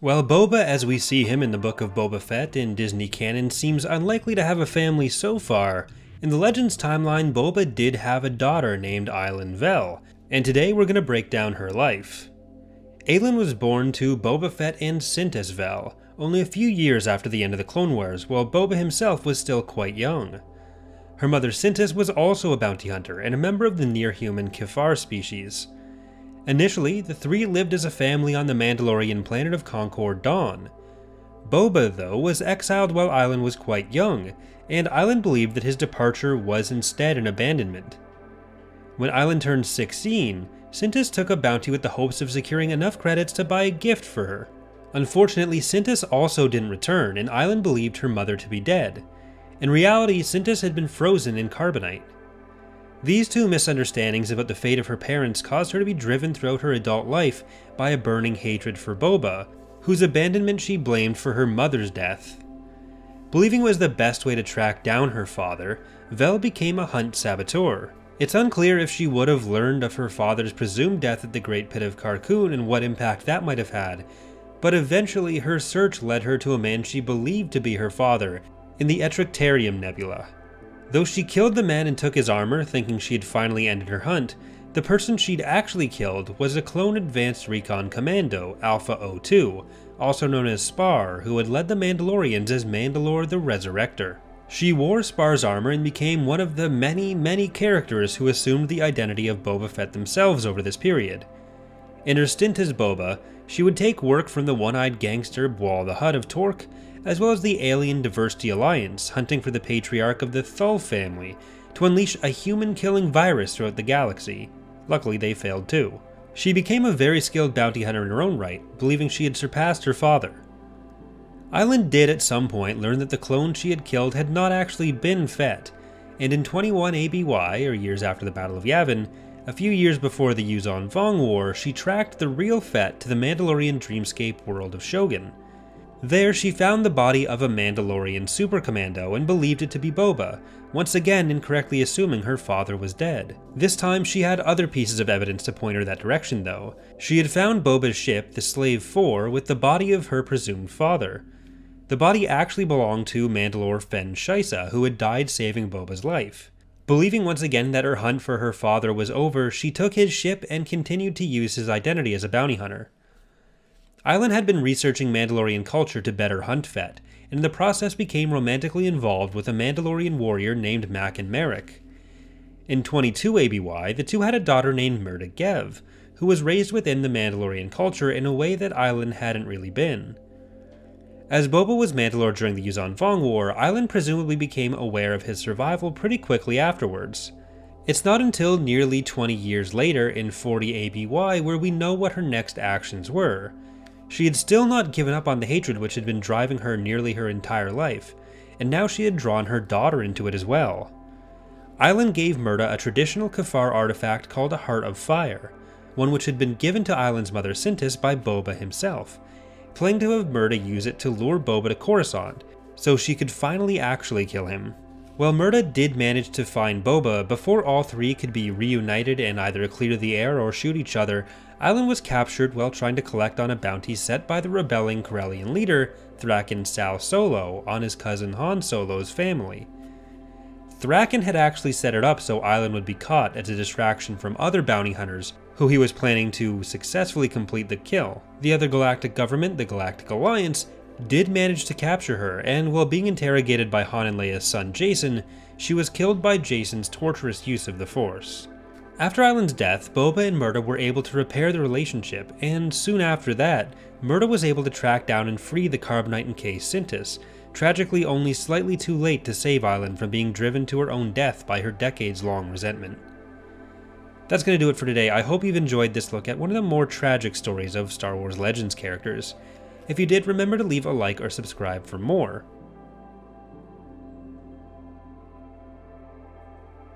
While Boba as we see him in the Book of Boba Fett in Disney canon seems unlikely to have a family so far, in the Legends timeline Boba did have a daughter named Ailyn Vel, and today we're going to break down her life. Ailyn was born to Boba Fett and Cintas Vel, only a few years after the end of the Clone Wars, while Boba himself was still quite young. Her mother Cintas was also a bounty hunter and a member of the near-human Kiffar species. Initially, the three lived as a family on the Mandalorian planet of Concord Dawn. Boba, though, was exiled while Ailyn was quite young, and Ailyn believed that his departure was instead an abandonment. When Ailyn turned 16, Cintas took a bounty with the hopes of securing enough credits to buy a gift for her. Unfortunately, Cintas also didn't return, and Ailyn believed her mother to be dead. In reality, Cintas had been frozen in carbonite. These two misunderstandings about the fate of her parents caused her to be driven throughout her adult life by a burning hatred for Boba, whose abandonment she blamed for her mother's death. Believing it was the best way to track down her father, Vel became a hunt saboteur. It's unclear if she would have learned of her father's presumed death at the Great Pit of Carkoon and what impact that might have had, but eventually her search led her to a man she believed to be her father in the Etrictarium Nebula. Though she killed the man and took his armor, thinking she had finally ended her hunt, the person she'd actually killed was a clone Advanced Recon Commando, Alpha 02, also known as Spar, who had led the Mandalorians as Mandalore the Resurrector. She wore Spar's armor and became one of the many characters who assumed the identity of Boba Fett themselves over this period. In her stint as Boba, she would take work from the one-eyed gangster Bwal the Hutt of Torque, as well as the Alien Diversity Alliance, hunting for the patriarch of the Thull family to unleash a human-killing virus throughout the galaxy. Luckily, they failed too. She became a very skilled bounty hunter in her own right, believing she had surpassed her father. Ailyn did at some point learn that the clone she had killed had not actually been Fett, and in 21 ABY, or years after the Battle of Yavin, a few years before the Yuuzhan Vong War, she tracked the real Fett to the Mandalorian dreamscape world of Shogun. There she found the body of a Mandalorian super commando and believed it to be Boba, once again incorrectly assuming her father was dead. This time she had other pieces of evidence to point her that direction though. She had found Boba's ship, the Slave 4, with the body of her presumed father. The body actually belonged to Mandalore Fen Shaisa, who had died saving Boba's life. Believing once again that her hunt for her father was over, she took his ship and continued to use his identity as a bounty hunter. Ailyn had been researching Mandalorian culture to better hunt Fett, and in the process became romantically involved with a Mandalorian warrior named Makin Merrick. In 22 ABY, the two had a daughter named Mirta Gev, who was raised within the Mandalorian culture in a way that Ailyn hadn't really been. As Boba was Mandalore during the Yuuzhan Vong War, Ailyn presumably became aware of his survival pretty quickly afterwards. It's not until nearly 20 years later in 40 ABY where we know what her next actions were. She had still not given up on the hatred which had been driving her nearly her entire life, and now she had drawn her daughter into it as well. Ailyn gave Mirta a traditional Kiffar artifact called a Heart of Fire, one which had been given to Ailyn's mother Cintas by Boba himself, planning to have Mirta use it to lure Boba to Coruscant, so she could finally actually kill him. While Mirta did manage to find Boba, before all three could be reunited and either clear the air or shoot each other, Ailyn was captured while trying to collect on a bounty set by the rebelling Corellian leader, Thraken Sal Solo, on his cousin Han Solo's family. Thraken had actually set it up so Ailyn would be caught as a distraction from other bounty hunters who he was planning to successfully complete the kill. The other galactic government, the Galactic Alliance, did manage to capture her, and while being interrogated by Han and Leia's son Jacen, she was killed by Jacen's torturous use of the Force. After Ailyn's death, Boba and Mirta were able to repair the relationship, and soon after that, Mirta was able to track down and free the carbonite-encased Cintas, tragically only slightly too late to save Ailyn from being driven to her own death by her decades-long resentment. That's going to do it for today. I hope you've enjoyed this look at one of the more tragic stories of Star Wars Legends characters. If you did, remember to leave a like or subscribe for more.